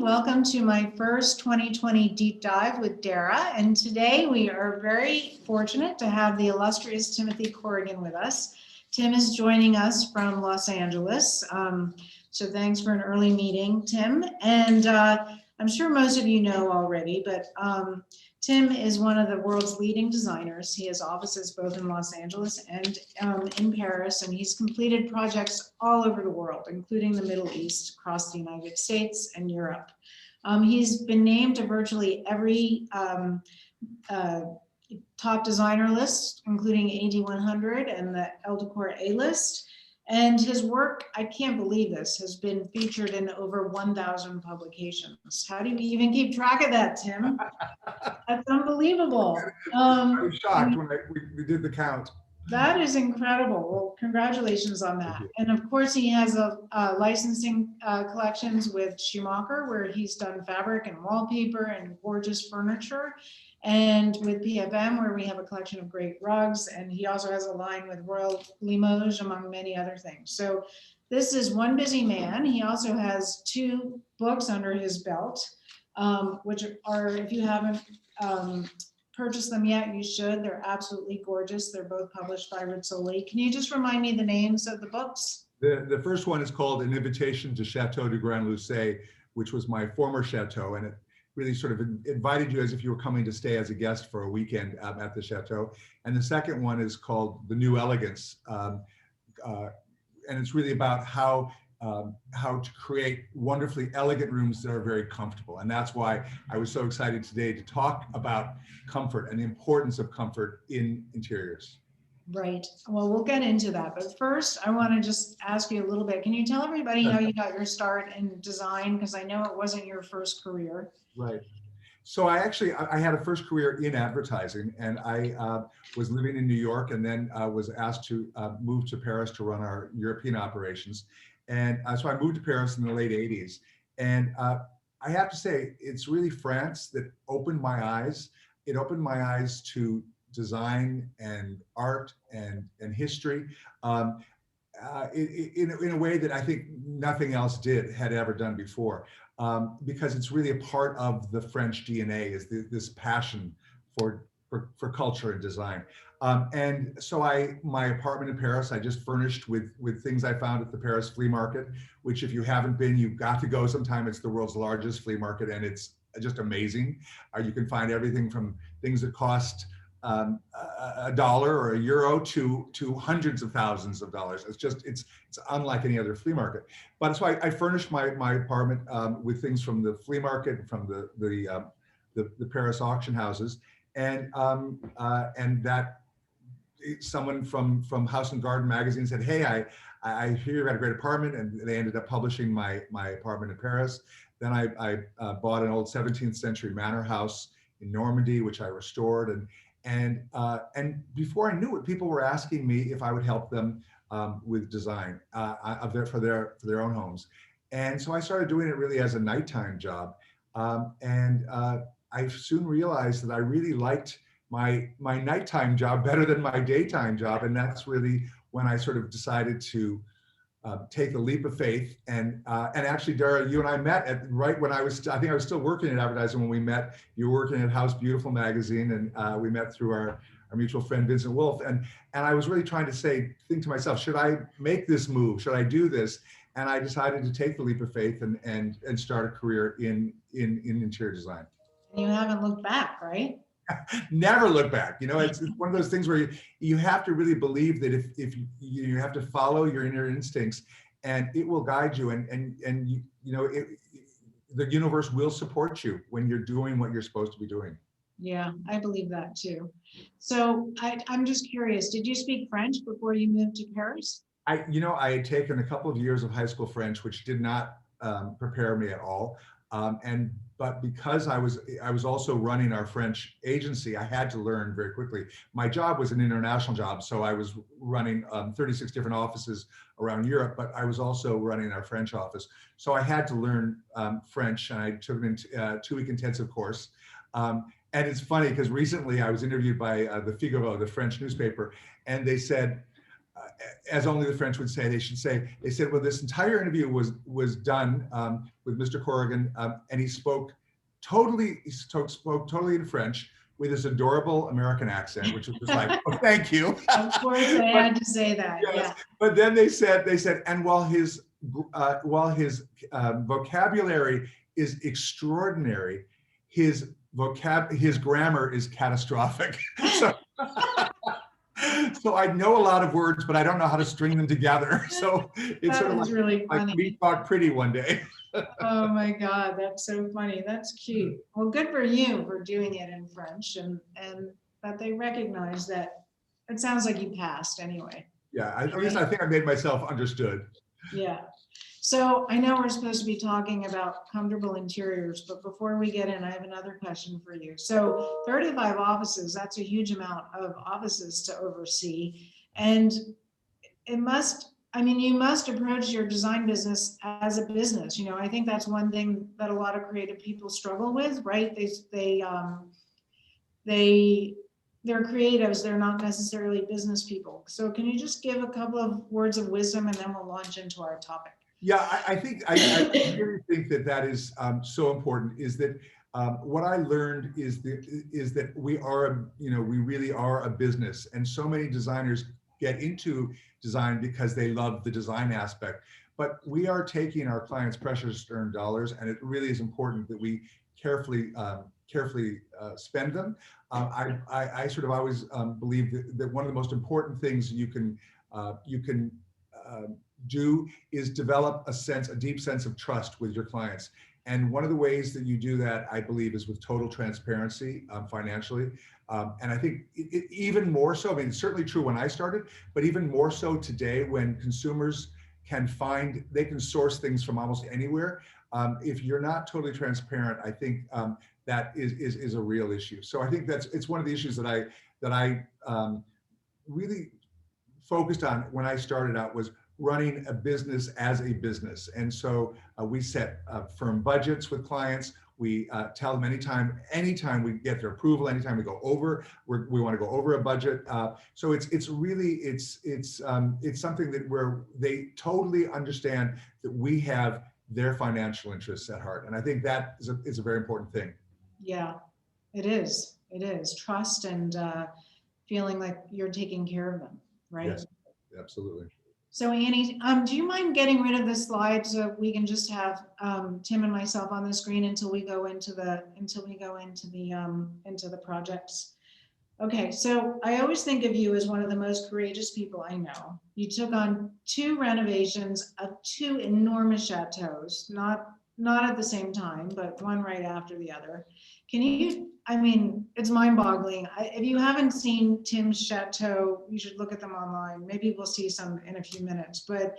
Welcome to my first 2020 deep dive with Dara. And today we are very fortunate to have the illustrious Timothy Corrigan with us. Tim is joining us from Los Angeles. So thanks for an early meeting, Tim. And I'm sure most of you know already, but Tim is one of the world's leading designers. He has offices both in Los Angeles and in Paris, and he's completed projects all over the world, including the Middle East, across the United States and Europe. He's been named to virtually every top designer list, including AD100 and the Elle Decor A list. And his work, I can't believe this, has been featured in over 1,000 publications. How do you even keep track of that, Tim? That's unbelievable. I was shocked when we did the count. That is incredible. Well, congratulations on that. And of course, he has a licensing collections with Schumacher, where he's done fabric and wallpaper and gorgeous furniture. And with PFM, where we have a collection of great rugs. And he also has a line with Royal Limoges, among many other things. So this is one busy man. He also has 2 books under his belt, which are, if you haven't purchased them yet, you should. They're absolutely gorgeous. They're both published by Rizzoli. Can you just remind me the names of the books? The first one is called An Invitation to Chateau de Grande Lusay, which was my former chateau, and it really sort of invited you as if you were coming to stay as a guest for a weekend at the chateau. And the second one is called The New Elegance, and it's really about how to create wonderfully elegant rooms that are very comfortable. And that's why I was so excited today to talk about comfort and the importance of comfort in interiors. Right. Well, we'll get into that. But first, I want to just ask you a little bit. Can you tell everybody how you got your start in design? Because I know it wasn't your first career. Right. So I had a first career in advertising, and I was living in New York, and then was asked to move to Paris to run our European operations. And so I moved to Paris in the late 80s. And I have to say, it's really France that opened my eyes. It opened my eyes to design and art and history in a way that I think nothing else had ever done before. Because it's really a part of the French DNA, is this passion for culture and design. And so my apartment in Paris, I just furnished with things I found at the Paris flea market, which if you haven't been, you've got to go sometime. It's the world's largest flea market, and it's just amazing. You can find everything from things that cost $1 or €1 to hundreds of thousands of dollars. It's unlike any other flea market. But so I furnished my apartment with things from the flea market, from the Paris auction houses, and that someone from House and Garden magazine said, "Hey, I hear you've got a great apartment," and they ended up publishing my apartment in Paris. Then I bought an old 17th century manor house in Normandy, which I restored, and before I knew it, people were asking me if I would help them with design for their own homes. And so I started doing it really as a nighttime job. I soon realized that I really liked my nighttime job better than my daytime job. And that's really when I sort of decided to take a leap of faith. And actually, Dara, you and I met right when I think I was still working in advertising when we met. You were working at House Beautiful magazine, and we met through our mutual friend Vincent Wolf. And I was really trying to think to myself, should I make this move? Should I do this? And I decided to take the leap of faith and start a career in interior design. You haven't looked back, right? Never look back. You know, it's one of those things where you have to really believe that if you have to follow your inner instincts, and it will guide you, and the universe will support you when you're doing what you're supposed to be doing. Yeah, I believe that too. So I'm just curious, did you speak French before you moved to Paris? I had taken a couple of years of high school French, which did not prepare me at all. But because I was also running our French agency, I had to learn very quickly. My job was an international job, so I was running 36 different offices around Europe, but I was also running our French office. So I had to learn French, and I took an 2-week intensive course. And it's funny because recently I was interviewed by the Figaro, the French newspaper, and they said, as only the French would say, they said, well, this entire interview was done with Mr. Corrigan, and he spoke totally in French with his adorable American accent, which was just like, oh, thank you. Of course, I had to say that. Yes, Yeah. but then they said, and while his vocabulary is extraordinary, his grammar is catastrophic. So, so I know a lot of words, but I don't know how to string them together. So it's That sort of was really funny. like we talk pretty one day. Oh my God, that's so funny. That's cute. Well, good for you for doing it in French, and that they recognize that. It sounds like you passed anyway. Yeah, at least I think I made myself understood. Yeah. So I know we're supposed to be talking about comfortable interiors, but before we get in, I have another question for you. So 35 offices, that's a huge amount of offices to oversee. And it must, I mean, you must approach your design business as a business. You know, I think that's one thing that a lot of creative people struggle with, right? They're creatives, they're not necessarily business people. So can you just give a couple of words of wisdom and then we'll launch into our topic? Yeah, I think I really think that is so important. Is that what I learned is that we really are a business, and so many designers get into design because they love the design aspect. But we are taking our clients' precious earned dollars, and it really is important that we carefully spend them. I sort of always believe that one of the most important things you can do is develop a deep sense of trust with your clients. And one of the ways that you do that, I believe, is with total transparency financially. And I think even more so, I mean, it's certainly true when I started, but even more so today when consumers can source things from almost anywhere. If you're not totally transparent, I think that is a real issue. So I think it's one of the issues that I really focused on when I started out, was running a business as a business. And so we set firm budgets with clients. We tell them anytime we get their approval, anytime we go over, we want to go over a budget. So it's something that where they totally understand that we have their financial interests at heart. And I think that is a very important thing. Yeah, it is. It is trust and feeling like you're taking care of them, right? Yes, absolutely. So Annie, do you mind getting rid of this slide so we can just have Tim and myself on the screen until we go into the projects? Okay, so I always think of you as one of the most courageous people I know. You took on 2 renovations of 2 enormous chateaus, not at the same time, but one right after the other. Can you, I mean, it's mind-boggling. If you haven't seen Tim's Chateau, you should look at them online. Maybe we'll see some in a few minutes, but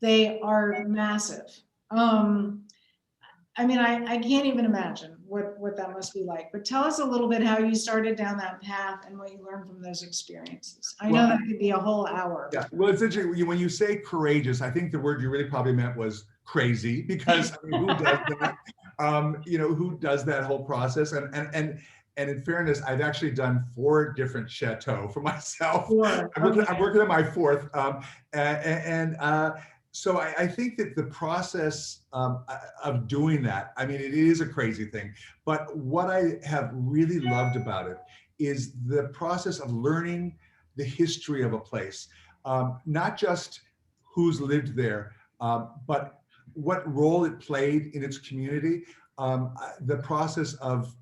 they are massive. I mean, I can't even imagine what that must be like. But tell us a little bit how you started down that path and what you learned from those experiences. I know that could be a whole hour. Yeah, well, it's interesting. When you say courageous, I think the word you really probably meant was crazy, because I mean, who does that? Who does that whole process? And in fairness, I've actually done 4 different chateaux for myself. I'm working on my 4th. So I think that the process of doing that, I mean, it is a crazy thing, but what I have really loved about it is the process of learning the history of a place, not just who's lived there, but what role it played in its community, the process of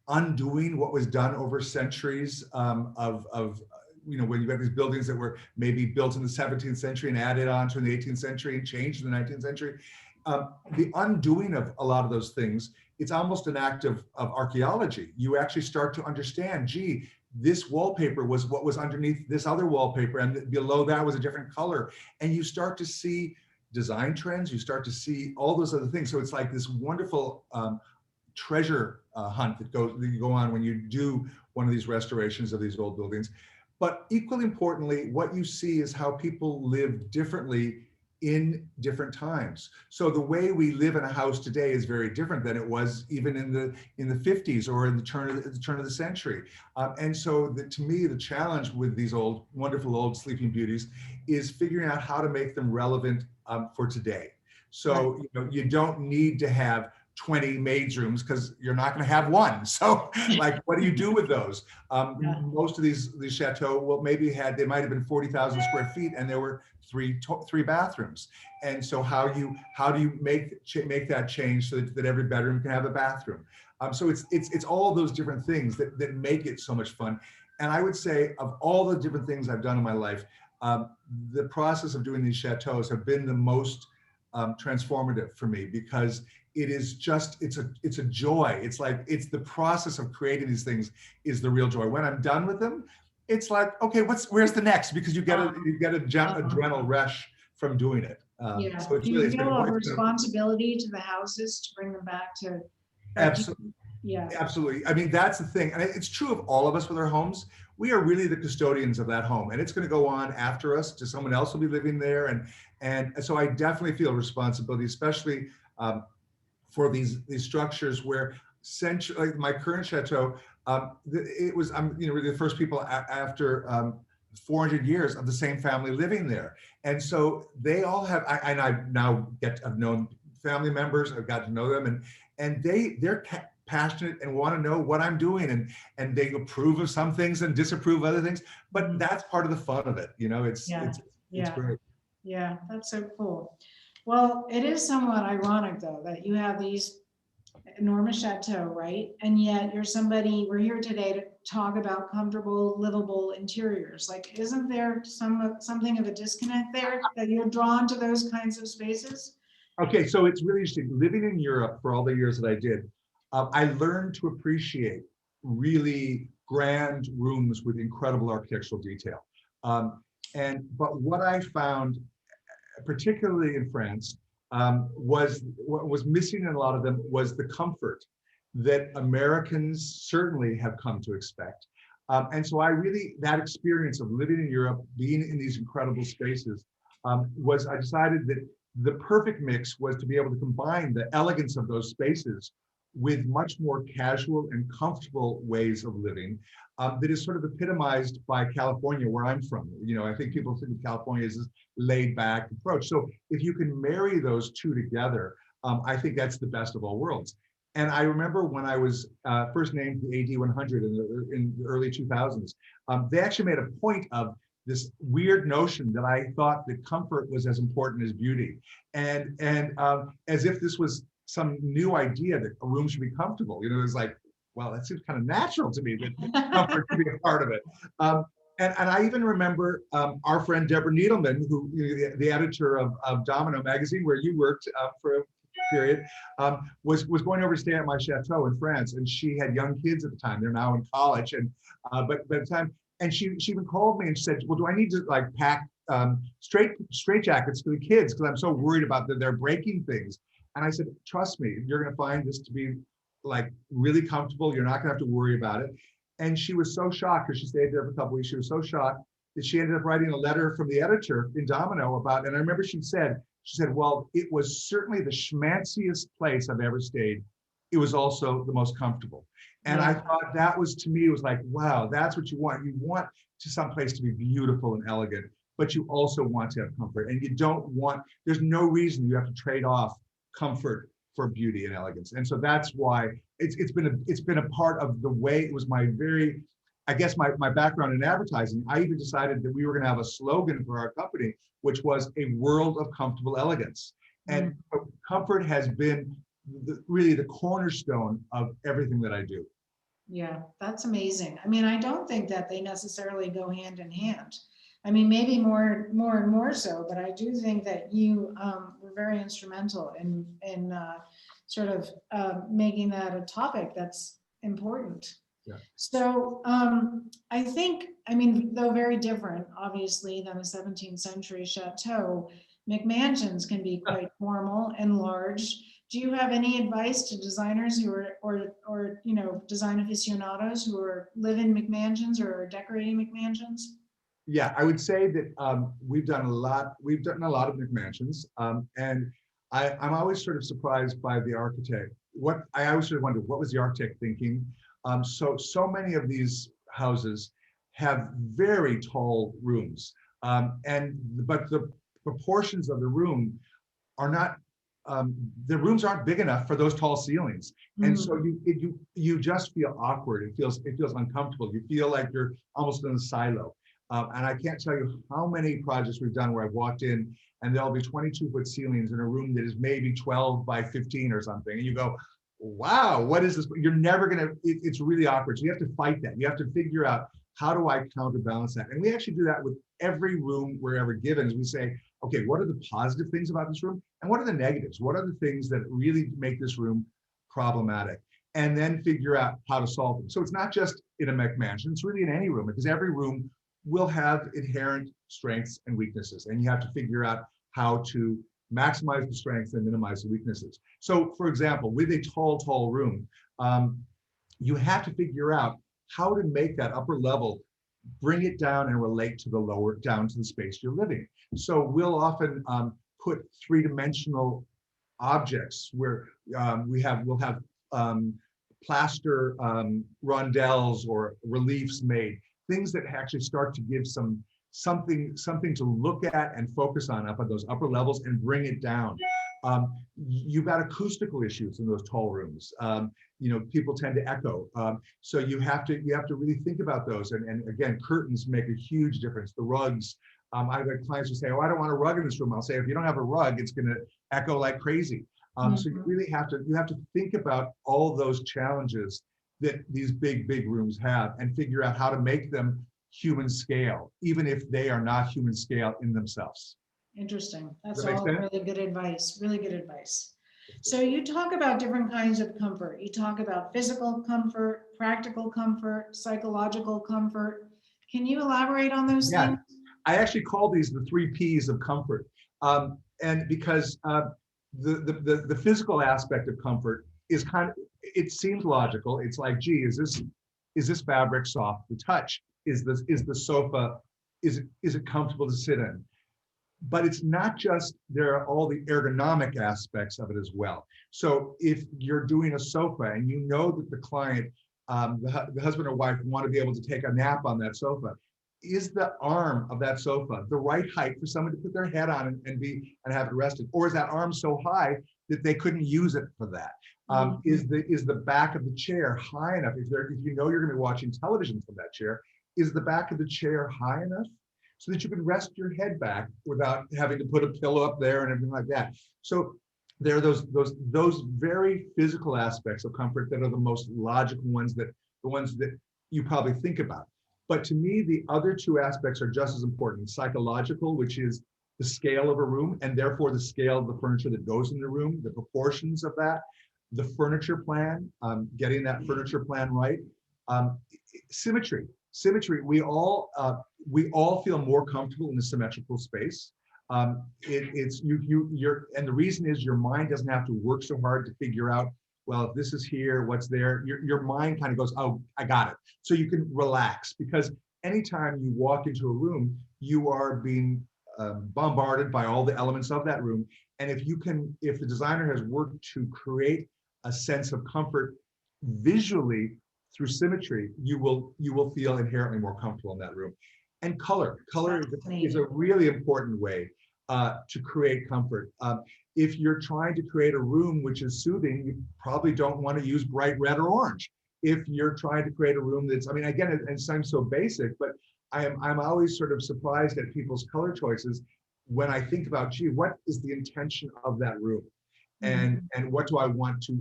undoing what was done over centuries when you've got these buildings that were maybe built in the 17th century and added on to the 18th century and changed in the 19th century. The undoing of a lot of those things, it's almost an act of archaeology. You actually start to understand, gee, this wallpaper was what was underneath this other wallpaper, and below that was a different color. And you start to see design trends, you start to see all those other things. So it's like this wonderful treasure hunt that you go on when you do one of these restorations of these old buildings. But equally importantly, what you see is how people live differently in different times. So the way we live in a house today is very different than it was even in the 50s or in the turn of the century. And so to me, the challenge with these wonderful old Sleeping Beauties is figuring out how to make them relevant for today. So you don't need to have 20 maids rooms because you're not going to have one. So like, what do you do with those? Most of these chateaux, well, they might have been 40,000 square feet and there were three bathrooms. And so how do you make that change so that every bedroom can have a bathroom? So it's all those different things that make it so much fun. And I would say of all the different things I've done in my life, the process of doing these chateaus have been the most transformative for me, because it's a joy. It's the process of creating these things is the real joy. When I'm done with them, it's like, okay, where's the next? Because you get a adrenaline rush from doing it. So do you feel a responsibility to the houses to bring them back to? Absolutely. Yeah, absolutely. I mean, that's the thing. And it's true of all of us with our homes. We are really the custodians of that home, and it's going to go on after us to someone else will be living there. And so I definitely feel responsibility, especially for these structures where like my current chateau, I'm really the first people after 400 years of the same family living there. And so they all have, I've known family members, I've got to know them, and they're passionate and want to know what I'm doing, and they approve of some things and disapprove of other things, but that's part of the fun of it. It's great. Yeah, that's so cool. Well, it is somewhat ironic though, that you have these enormous chateau, right? And yet we're here today to talk about comfortable, livable interiors. Like, isn't there something of a disconnect there, that you're drawn to those kinds of spaces? Okay, so it's really interesting. Living in Europe for all the years that I did, I learned to appreciate really grand rooms with incredible architectural detail. But what I found, particularly in France, was what was missing in a lot of them was the comfort that Americans certainly have come to expect. And so that experience of living in Europe, being in these incredible spaces, I decided that the perfect mix was to be able to combine the elegance of those spaces with much more casual and comfortable ways of living, that is sort of epitomized by California, where I'm from. I think people think of California as this laid back approach. So if you can marry those two together, I think that's the best of all worlds. And I remember when I was first named the AD 100 in the early 2000s, they actually made a point of this weird notion that I thought that comfort was as important as beauty. And as if this was some new idea that a room should be comfortable. It was like, well, that seems kind of natural to me that comfort should be a part of it. And I even remember our friend Deborah Needleman, who the editor of Domino magazine, where you worked for a period, was going over to stay at my chateau in France, and she had young kids at the time. They're now in college, but by the time, and she even called me and she said, well, do I need to like pack straight jackets for the kids because I'm so worried about that they're breaking things. And I said, trust me, you're going to find this to be like really comfortable. You're not going to have to worry about it. And she was so shocked because she stayed there for a couple of weeks. She was so shocked that she ended up writing a letter from the editor in Domino about, and I remember she said, well, it was certainly the schmanciest place I've ever stayed. It was also the most comfortable. And I thought that was, to me, it was like, wow, that's what you want. You want someplace to be beautiful and elegant, but you also want to have comfort. And there's no reason you have to trade off comfort for beauty and elegance. And so that's why it's been a part of the way it was my background in advertising. I even decided that we were going to have a slogan for our company, which was a world of comfortable elegance. And comfort has been really the cornerstone of everything that I do. Yeah, that's amazing. I mean, I don't think that they necessarily go hand in hand. I mean, maybe more and more so, but I do think that you were very instrumental in sort of making that a topic that's important. Yeah. So I think, I mean, though very different, obviously, than a 17th century chateau, McMansions can be quite formal and large. Do you have any advice to designers who are, or design aficionados who live in McMansions or are decorating McMansions? Yeah, I would say that we've done a lot. We've done a lot of McMansions, and I'm always sort of surprised by the architect. What I always sort of wonder, what was the architect thinking? So many of these houses have very tall rooms, but the proportions of the room are not, the rooms aren't big enough for those tall ceilings. And so you just feel awkward. It feels uncomfortable. You feel like you're almost in a silo. And I can't tell you how many projects we've done where I've walked in and there'll be 22-foot ceilings in a room that is maybe 12 by 15 or something. And you go, wow, what is this? You're never gonna, it's really awkward. So you have to fight that. You have to figure out, how do I counterbalance that? And we actually do that with every room we're ever given, is we say, okay, what are the positive things about this room? And what are the negatives? What are the things that really make this room problematic? And then figure out how to solve them. So it's not just in a McMansion, it's really in any room, because every room will have inherent strengths and weaknesses. And you have to figure out how to maximize the strengths and minimize the weaknesses. So for example, with a tall room, you have to figure out how to make that upper level, bring it down and relate to the lower, down to the space you're living. So we'll often put three-dimensional objects where we'll have plaster rondelles or reliefs made, things that actually start to give something to look at and focus on up at those upper levels and bring it down. You've got acoustical issues in those tall rooms. People tend to echo. So you have to really think about those. And again, curtains make a huge difference. The rugs, I've had clients who say, oh, I don't want a rug in this room. I'll say, if you don't have a rug, it's gonna echo like crazy. So you really have to think about all those challenges that these big rooms have and figure out how to make them human scale, even if they are not human scale in themselves. Interesting. Does That's that make all sense? really good advice. Really good advice. So you talk about different kinds of comfort. You talk about physical comfort, practical comfort, psychological comfort. Can you elaborate on those Yeah, things? I actually call these the 3 Ps of comfort. And because the physical aspect of comfort is it seems logical. It's like, gee, is this fabric soft to touch? Is the sofa, is it comfortable to sit in? But it's not just, there are all the ergonomic aspects of it as well. So if you're doing a sofa and you know that the client, the husband or wife, want to be able to take a nap on that sofa, is the arm of that sofa the right height for someone to put their head on and have it rested? Or is that arm so high that they couldn't use it for that? Is the back of the chair high enough? If you know you're going to be watching television from that chair, is the back of the chair high enough so that you can rest your head back without having to put a pillow up there and everything like that? So there are those very physical aspects of comfort that are the most logical ones, the ones that you probably think about. But to me, the other 2 aspects are just as important. Psychological, which is the scale of a room and therefore the scale of the furniture that goes in the room, the proportions of that, the furniture plan, getting that furniture plan right. Symmetry. We all feel more comfortable in a symmetrical space. It's you're, and the reason is your mind doesn't have to work so hard to figure out, well, if this is here, what's there. Your mind kind of goes, oh, I got it. So you can relax, because anytime you walk into a room, you are being bombarded by all the elements of that room. And if the designer has worked to create a sense of comfort visually through symmetry, you will feel inherently more comfortable in that room. And color is a really important way to create comfort. If you're trying to create a room which is soothing, you probably don't want to use bright red or orange. If you're trying to create a room that's, I mean, again, it sounds so basic, but I'm always sort of surprised at people's color choices when I think about, gee, what is the intention of that room? And what do I want to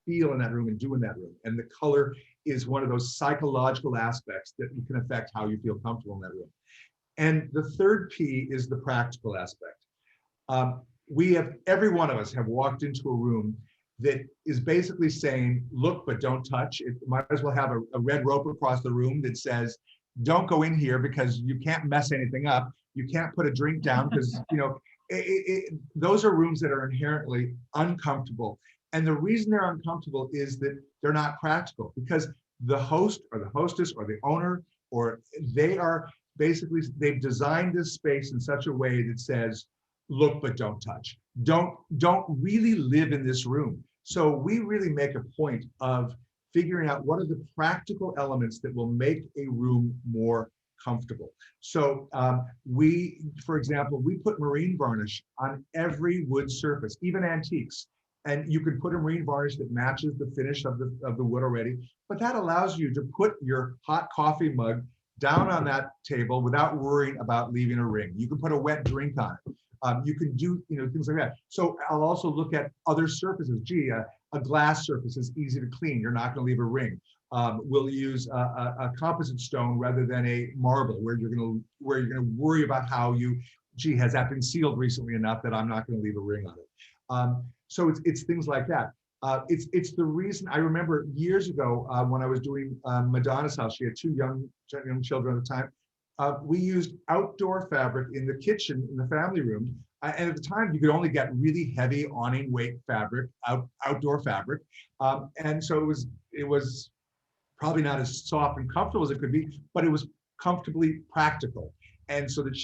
feel in that room and do in that room? And the color is one of those psychological aspects that you can affect how you feel comfortable in that room. And the 3rd P is the practical aspect. Every one of us have walked into a room that is basically saying, look, but don't touch. It might as well have a red rope across the room that says, don't go in here because you can't mess anything up. You can't put a drink down because, those are rooms that are inherently uncomfortable. And the reason they're uncomfortable is that they're not practical, because the host or the hostess or the owner, or they are basically they've designed this space in such a way that says, look, but don't touch. Don't really live in this room. So we really make a point of figuring out what are the practical elements that will make a room more comfortable. So for example, we put marine varnish on every wood surface, even antiques. And you can put a marine varnish that matches the finish of the wood already, but that allows you to put your hot coffee mug down on that table without worrying about leaving a ring. You can put a wet drink on it. You can do things like that. So I'll also look at other surfaces. Gee, a glass surface is easy to clean. You're not going to leave a ring. We'll use a composite stone rather than a marble, where you're going to worry about how gee, has that been sealed recently enough that I'm not going to leave a ring on it. So it's things like that. It's the reason I remember years ago when I was doing Madonna's house. She had two young children at the time. We used outdoor fabric in the kitchen, in the family room. And at the time, you could only get really heavy awning weight fabric, outdoor fabric. And so it was probably not as soft and comfortable as it could be, but it was comfortably practical. And so that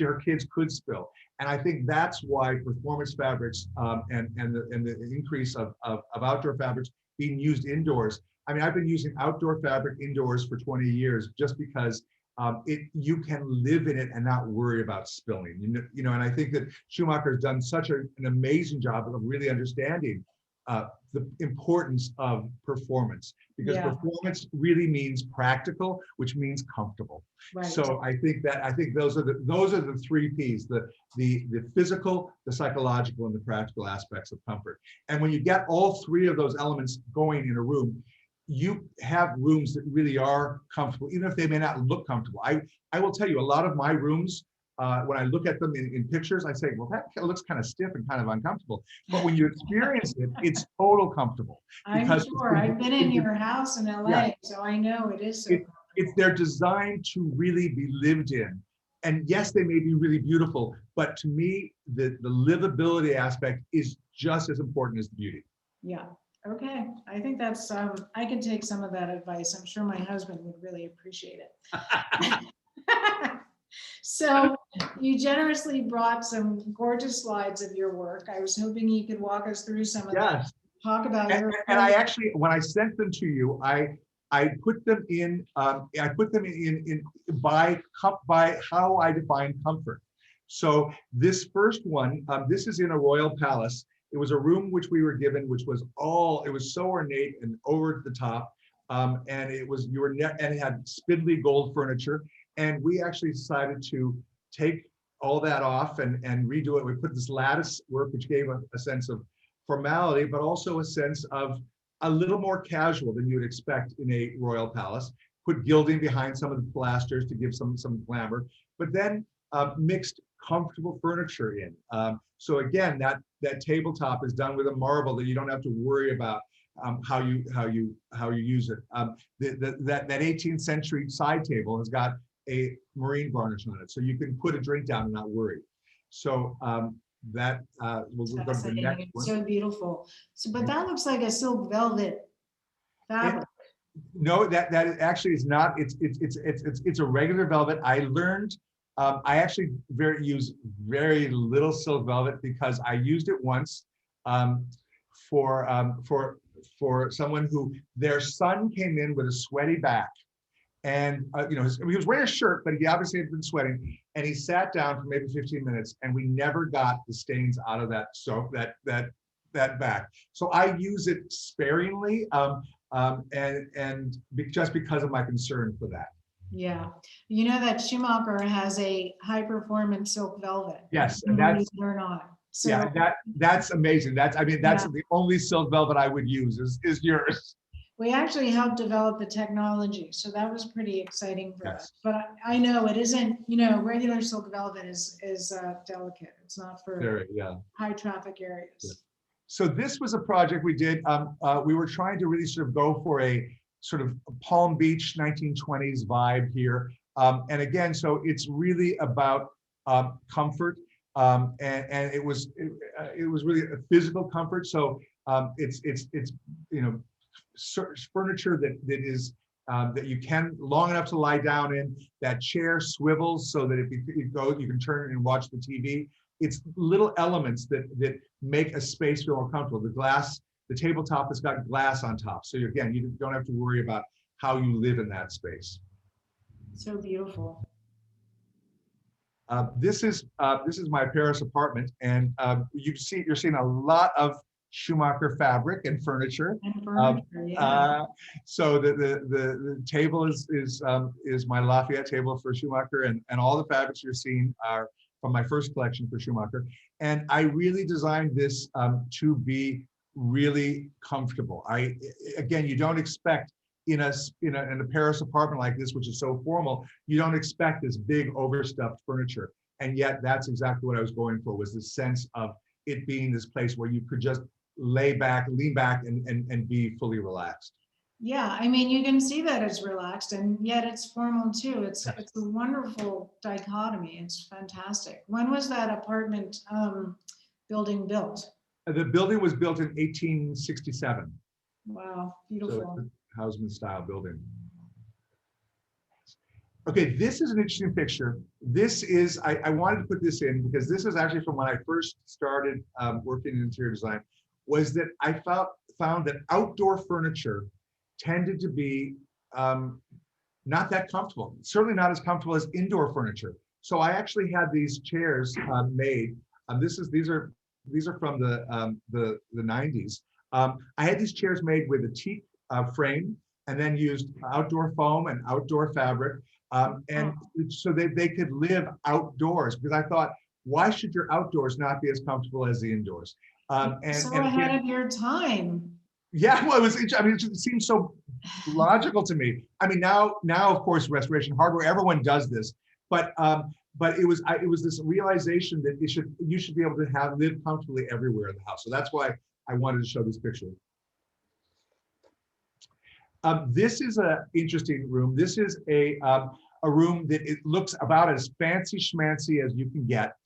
her kids could spill. And I think that's why performance fabrics and the increase of outdoor fabrics being used indoors. I mean, I've been using outdoor fabric indoors for 20 years just because you can live in it and not worry about spilling. And I think that Schumacher has done such an amazing job of really understanding the importance of performance, because performance really means practical, which means comfortable. Right. So I think those are the three P's: the physical, the psychological, and the practical aspects of comfort. And when you get all three of those elements going in a room, you have rooms that really are comfortable, even if they may not look comfortable. I will tell you, a lot of my rooms, when I look at them in pictures, I say, well, that looks kind of stiff and kind of uncomfortable. But when you experience it, it's total comfortable. I'm sure. I've been in your house in LA, so I know it is so comfortable. They're designed to really be lived in. And yes, they may be really beautiful, but to me, the livability aspect is just as important as the beauty. Yeah. Okay. I think that's, I can take some of that advice. I'm sure my husband would really appreciate it. So you generously brought some gorgeous slides of your work. I was hoping you could walk us through some of them. Talk about your. And I actually, when I sent them to you, I put them in. By how I define comfort. So this first one, this is in a royal palace. It was a room which we were given, which was it was so ornate and over the top, and and it had spindly gold furniture. And we actually decided to take all that off and redo it. We put this lattice work, which gave a sense of formality, but also a sense of a little more casual than you would expect in a royal palace. Put gilding behind some of the pilasters to give some glamour, but then mixed comfortable furniture in. So again, that tabletop is done with a marble that you don't have to worry about how you use it. That 18th century side table has got a marine varnish on it, so you can put a drink down and not worry. So we'll go to the next one. So beautiful. So, but that looks like a silk velvet fabric. No, that actually is not. It's a regular velvet. I learned. I actually use very little silk velvet because I used it once for someone who their son came in with a sweaty back. And he was wearing a shirt, but he obviously had been sweating. And he sat down for maybe 15 minutes, and we never got the stains out of that soap, that back. So I use it sparingly, just because of my concern for that. Yeah, you know that Schumacher has a high performance silk velvet. Yes, and that's so, yeah, that's amazing. That's the only silk velvet I would use is yours. We actually helped develop the technology, so that was pretty exciting for us. But I know it isn't, regular silk velvet is delicate. It's not for high traffic areas. Yeah. So this was a project we did. We were trying to really sort of go for a sort of Palm Beach 1920s vibe here. And again, so it's really about comfort. And it was really a physical comfort. So it's furniture that is that you can, long enough to lie down in. That chair swivels so that if you go, you can turn it and watch the TV. It's little elements that make a space feel more comfortable. The tabletop has got glass on top. So again, you don't have to worry about how you live in that space. So beautiful. This is my Paris apartment, and you're seeing a lot of Schumacher fabric and furniture. And furniture, yeah. So the table is my Lafayette table for Schumacher, and all the fabrics you're seeing are from my first collection for Schumacher. And I really designed this to be really comfortable. Again, you don't expect in a Paris apartment like this, which is so formal, you don't expect this big overstuffed furniture. And yet that's exactly what I was going for, was this sense of it being this place where you could just lean back and be fully relaxed. Yeah, I mean, you can see that it's relaxed and yet it's formal too. It's a wonderful dichotomy. It's fantastic. When was that apartment building built? The building was built in 1867. Wow, beautiful. So it's a Haussmann style building. Okay, this is an interesting picture. This is, I wanted to put this in because this is actually from when I first started working in interior design, was that I found that outdoor furniture tended to be not that comfortable, certainly not as comfortable as indoor furniture. So I actually had these chairs made. These are from the 90s. I had these chairs made with a teak frame and then used outdoor foam and outdoor fabric. And so they could live outdoors, because I thought, why should your outdoors not be as comfortable as the indoors? So ahead of your time. Yeah, well, it seems so logical to me. I mean, now of course, restoration hardware, everyone does this, but it was this realization that you should be able to live comfortably everywhere in the house. So that's why I wanted to show this picture. This is an interesting room. This is a room that it looks about as fancy schmancy as you can get,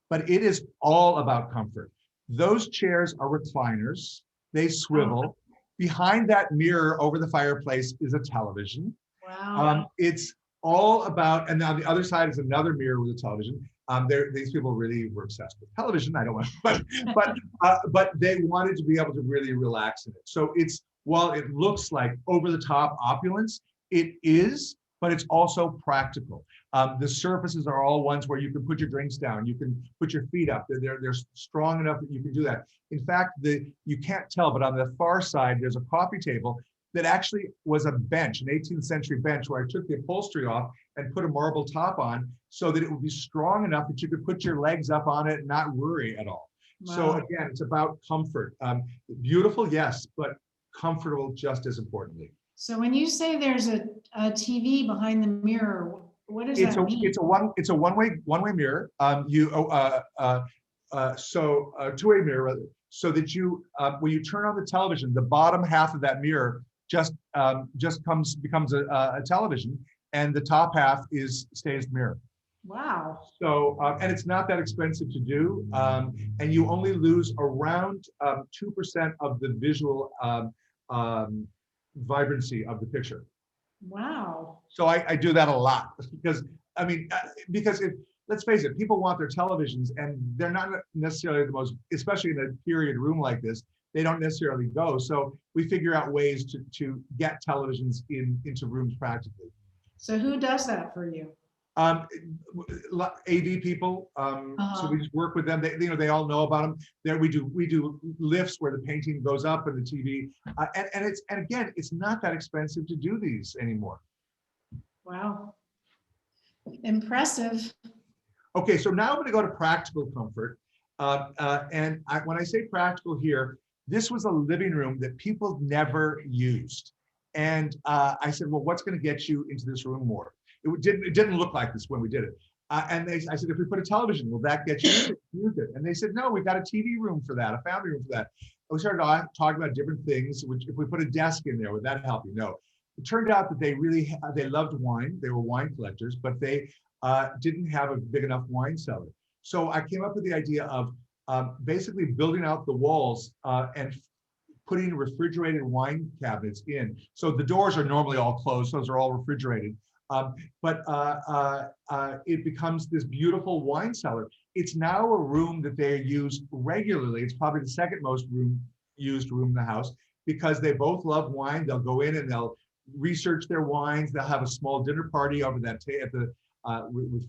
but it is all about comfort. Those chairs are recliners. They swivel. Behind that mirror over the fireplace is a television. Wow. It's all about, and on the other side is another mirror with a television. These people really were obsessed with television. I don't want, but they wanted to be able to really relax in it. So while it looks like over-the-top opulence, it is, but it's also practical. The surfaces are all ones where you can put your drinks down, you can put your feet up. They're strong enough that you can do that. In fact, you can't tell, but on the far side, there's a coffee table that actually was a bench, an 18th century bench, where I took the upholstery off and put a marble top on so that it would be strong enough that you could put your legs up on it and not worry at all. Wow. So again, it's about comfort. Beautiful, yes, but comfortable just as importantly. So when you say there's a TV behind the mirror, what does that mean? It's a one-way mirror. Two-way mirror rather. So that when you turn on the television, the bottom half of that mirror just becomes a television, and the top half stays the mirror. Wow. So and it's not that expensive to do, and you only lose around 2% of the visual vibrancy of the picture. Wow. So I do that a lot because let's face it, people want their televisions and they're not necessarily the most, especially in a period room like this, they don't necessarily go. So we figure out ways to get televisions into rooms practically. So who does that for you? AV people. So we just work with them. They all know about them. There we do lifts where the painting goes up and the TV. And again, it's not that expensive to do these anymore. Wow. Impressive. Okay, so now I'm going to go to practical comfort. When I say practical here, this was a living room that people never used. And I said, well, what's going to get you into this room more? It didn't look like this when we did it. I said, if we put a television, will that get you to use it? And they said, no, we've got a TV room for that, a family room for that. And we started talking about different things. Which, if we put a desk in there, would that help you? No. It turned out that they loved wine. They were wine collectors, but they didn't have a big enough wine cellar. So I came up with the idea of basically building out the walls and putting refrigerated wine cabinets in. So the doors are normally all closed, those are all refrigerated. But it becomes this beautiful wine cellar. It's now a room that they use regularly. It's probably the second most used room in the house, because they both love wine. They'll go in and they'll research their wines. They'll have a small dinner party over that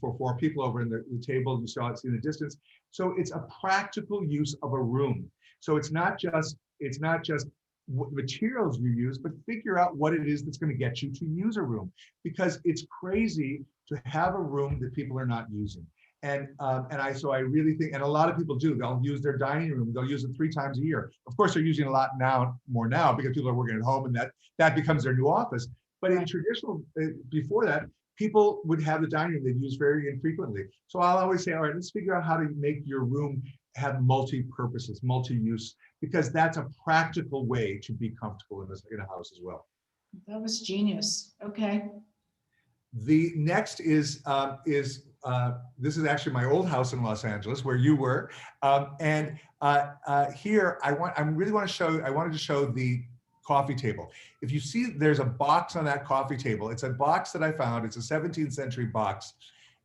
for 4 people over in the table. You saw it in the distance. So it's a practical use of a room. So it's not just what materials you use, but figure out what it is that's going to get you to use a room, because it's crazy to have a room that people are not using. So I really think, and a lot of people do, they'll use their dining room, they'll use it 3 times a year. Of course, they're using a lot more now because people are working at home, and that becomes their new office. But in traditional, before that, people would have the dining room they'd use very infrequently. So I'll always say, all right, let's figure out how to make your room have multi-purposes, multi-use, because that's a practical way to be comfortable in a house as well. That was genius. Okay. The next is this is actually my old house in Los Angeles where you were, here I wanted to show the coffee table. If you see, there's a box on that coffee table. It's a box that I found. It's a 17th century box,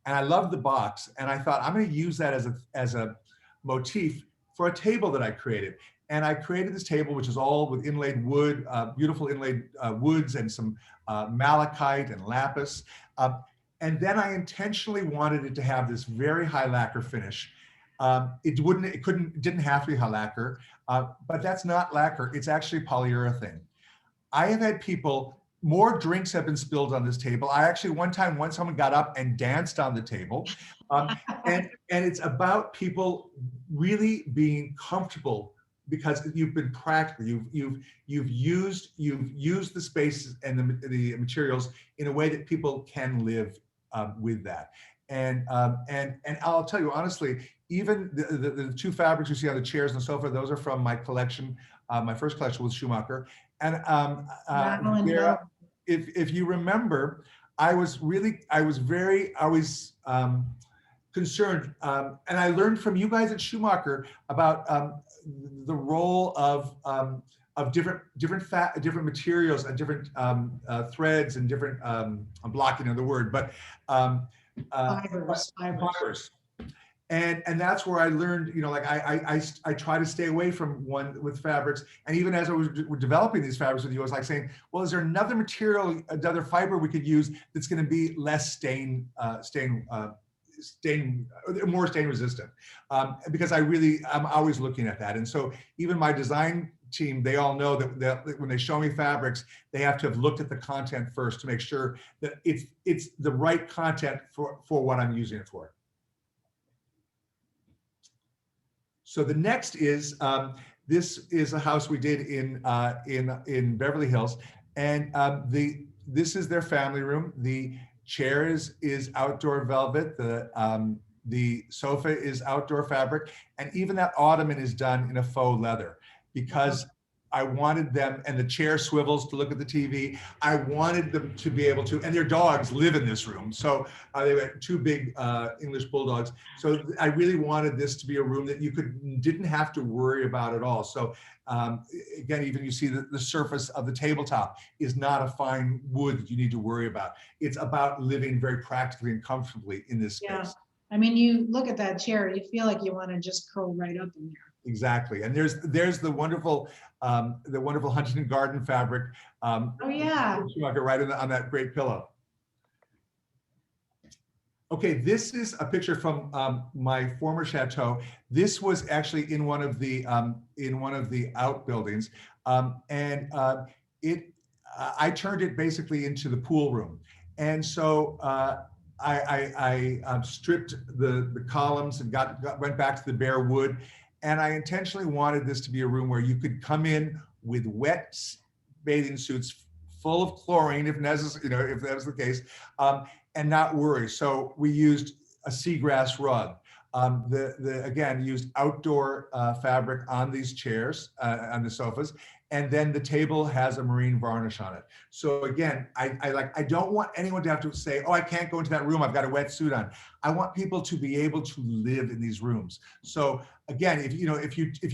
and I love the box. And I thought I'm going to use that as a motif for a table that I created. And I created this table, which is all with inlaid wood, beautiful inlaid woods, and some malachite and lapis. And then I intentionally wanted it to have this very high lacquer finish. It didn't have to be high lacquer, but that's not lacquer. It's actually polyurethane. I have had people, more drinks have been spilled on this table. I actually, one time, someone got up and danced on the table. And it's about people really being comfortable, because you've been practical. You've used the spaces and the materials in a way that people can live with that. And I'll tell you honestly, even the 2 fabrics you see on the chairs and the sofa, those are from my collection. My first collection was Schumacher. And if you remember, I was concerned, and I learned from you guys at Schumacher about the role of different materials and different threads and different, I'm blocking on the word, but fibers. And that's where I learned, I try to stay away from one with fabrics. And even as I was developing these fabrics with you, I was like saying, well, is there another material, another fiber we could use that's going to be less more stain resistant, because I'm always looking at that. And so even my design team, they all know that when they show me fabrics, they have to have looked at the content first to make sure that it's the right content for what I'm using it for. So the next is, this is a house we did in Beverly Hills, and this is their family room. The chair is outdoor velvet. The sofa is outdoor fabric, and even that ottoman is done in a faux leather, because I wanted them, and the chair swivels to look at the TV. I wanted them to be able to, and their dogs live in this room. So they were 2 big English bulldogs. So I really wanted this to be a room that you didn't have to worry about at all. So again, even you see the surface of the tabletop is not a fine wood that you need to worry about. It's about living very practically and comfortably in this space. Yeah. I mean, you look at that chair, you feel like you want to just curl right up in there. Exactly, and there's the wonderful Huntington Garden fabric. Oh yeah, right on that great pillow. Okay, this is a picture from my former chateau. This was actually in one of the outbuildings, and I turned it basically into the pool room, and so I stripped the columns and went back to the bare wood. And I intentionally wanted this to be a room where you could come in with wet bathing suits full of chlorine, if necessary, if that was the case, and not worry. So we used a seagrass rug. Again, used outdoor fabric on these chairs, on the sofas, and then the table has a marine varnish on it. So again, I don't want anyone to have to say, oh, I can't go into that room, I've got a wetsuit on. I want people to be able to live in these rooms. So again, if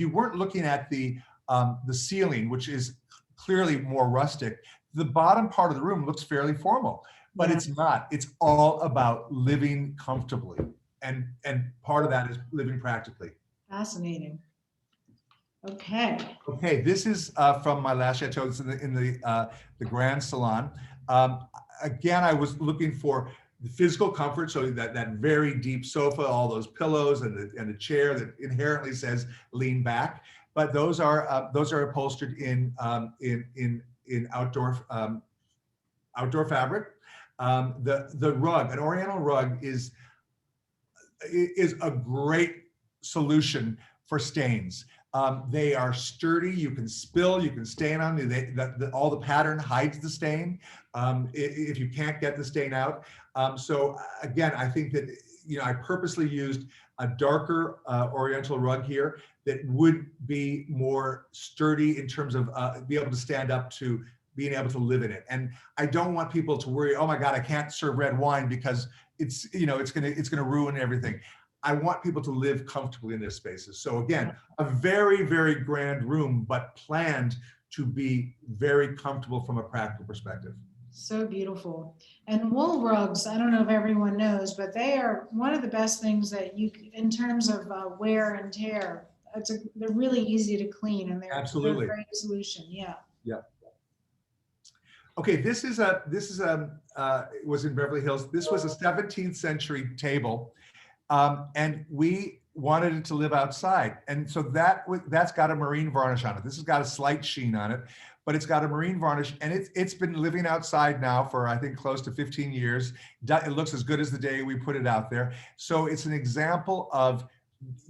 you weren't looking at the the ceiling, which is clearly more rustic. The bottom part of the room looks fairly formal, but Yeah. it's not. It's all about living comfortably. And part of that is living practically. Fascinating. Okay. Okay, this is from my last chateau. It's in the Grand Salon. Again, I was looking for the physical comfort, so that very deep sofa, all those pillows, and the chair that inherently says lean back. But those are upholstered in outdoor fabric. The rug, an Oriental rug, is a great solution for stains. They are sturdy. You can spill, you can stain on them. All the pattern hides the stain if you can't get the stain out. So again, I think that, I purposely used a darker Oriental rug here that would be more sturdy in terms of be able to stand up to being able to live in it. And I don't want people to worry, oh my God, I can't serve red wine because it's gonna ruin everything. I want people to live comfortably in their spaces. So again, a very, very grand room, but planned to be very comfortable from a practical perspective. So beautiful. And wool rugs, I don't know if everyone knows, but they are one of the best things that in terms of wear and tear, they're really easy to clean, and they're Absolutely a great solution. Yeah. Yeah. Okay, this was in Beverly Hills. This was a 17th century table, and we wanted it to live outside, and so that's got a marine varnish on it. This has got a slight sheen on it, but it's got a marine varnish, and it's been living outside now for, I think, close to 15 years. It looks as good as the day we put it out there. So it's an example of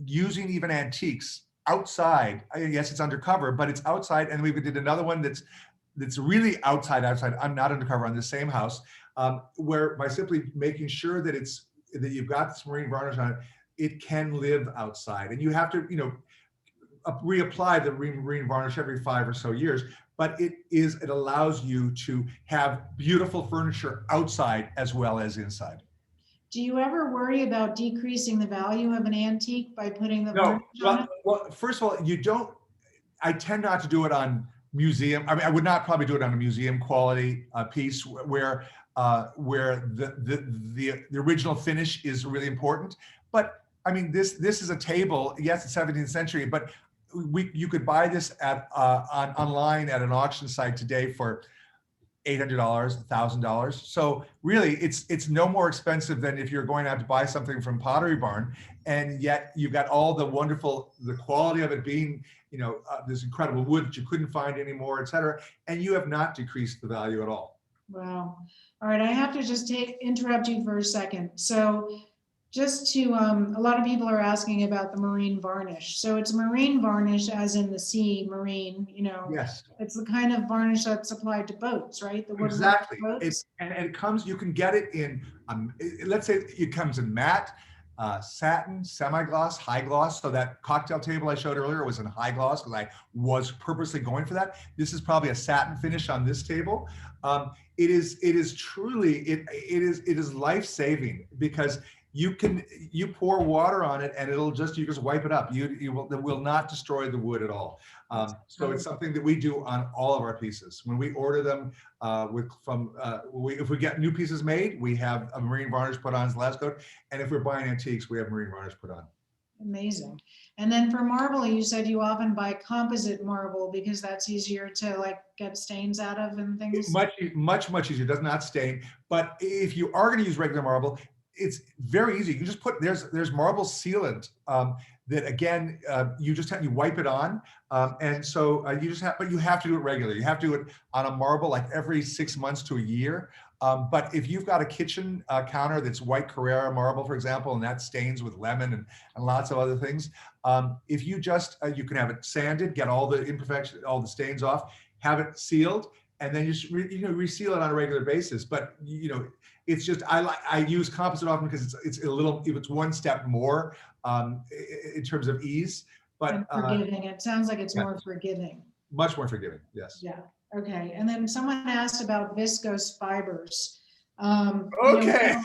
using even antiques outside. Yes, it's undercover, but it's outside, and we did another one that's really outside. I'm not undercover on the same house, where by simply making sure that you've got this marine varnish on it, it can live outside. And you have to, reapply the marine varnish every 5 or so years, but it allows you to have beautiful furniture outside as well as inside. Do you ever worry about decreasing the value of an antique by putting the varnish on it? Well, first of all, I tend not to do it on museum. I mean, I would not probably do it on a museum quality piece where the original finish is really important. But I mean, this is a table. Yes, it's 17th century, but you could buy this online at an auction site today for $800, $1,000. So really, it's no more expensive than if you're going out to buy something from Pottery Barn, and yet you've got all the quality of it being, this incredible wood that you couldn't find anymore, et cetera, and you have not decreased the value at all. Wow. All right, I have to just interrupt you for a second. So just to, a lot of people are asking about the marine varnish. So it's marine varnish as in the sea, marine, Yes. It's the kind of varnish that's applied to boats, right? The Exactly. boats. And it comes, you can get it in, let's say it comes in matte, satin, semi-gloss, high gloss. So that cocktail table I showed earlier was in high gloss because I was purposely going for that. This is probably a satin finish on this table. It is truly, it is life-saving because you pour water on it and you just wipe it up. It will not destroy the wood at all. So it's something that we do on all of our pieces. When we order them, if we get new pieces made, we have a marine varnish put on as last coat. And if we're buying antiques, we have marine varnish put on. Amazing. And then for marble, you said you often buy composite marble because that's easier to get stains out of and things. Much easier. It does not stain. But if you are going to use regular marble, it's very easy. You just there's marble sealant that again you wipe it on, and so but you have to do it regularly. You have to do it on a marble like every 6 months to a year. But if you've got a kitchen counter that's white Carrara marble, for example, and that stains with lemon and lots of other things, if you you can have it sanded, get all the imperfections, all the stains off, have it sealed, and then you reseal it on a regular basis. But it's just I use composite often because it's one step more in terms of ease. But and forgiving. It sounds like it's more forgiving. Much more forgiving. Yes. Yeah. Okay. And then someone asked about viscose fibers. Okay.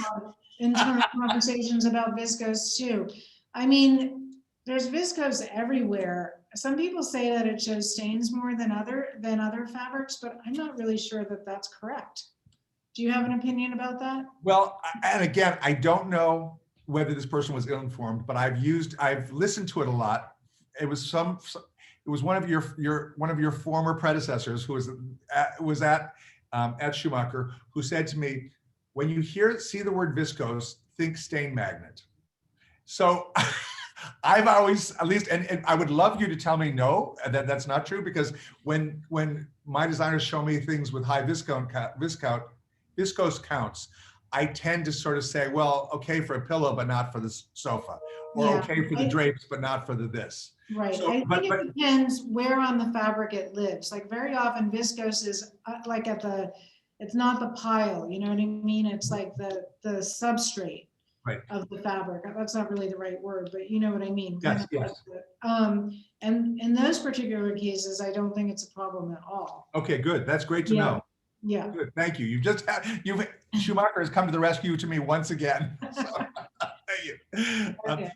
Internal conversations about viscose too. I mean, There's viscose everywhere. Some people say that it shows stains more than other fabrics, but I'm not really sure that that's correct. Do you have an opinion about that? Well, and again, I don't know whether this person was ill-informed, but I've listened to it a lot. It was one of your former predecessors who was at Schumacher, who said to me, when you see the word viscose, think stain magnet. So I've always, at least, and I would love you to tell me no, that's not true, because when my designers show me things with high viscose counts, I tend to sort of say, well, okay for a pillow, but not for the sofa, or okay for the drapes, but not for the this. Right. So, I think it depends where on the fabric it lives. Like very often viscose is like it's not the pile, you know what I mean? It's like the substrate of the fabric. That's not really the right word, but you know what I mean. Yes, yes. And in those particular cases, I don't think it's a problem at all. Okay, good. That's great to know. Yeah. Good. Thank you. Schumacher has come to the rescue to me once again. So, thank you. Okay.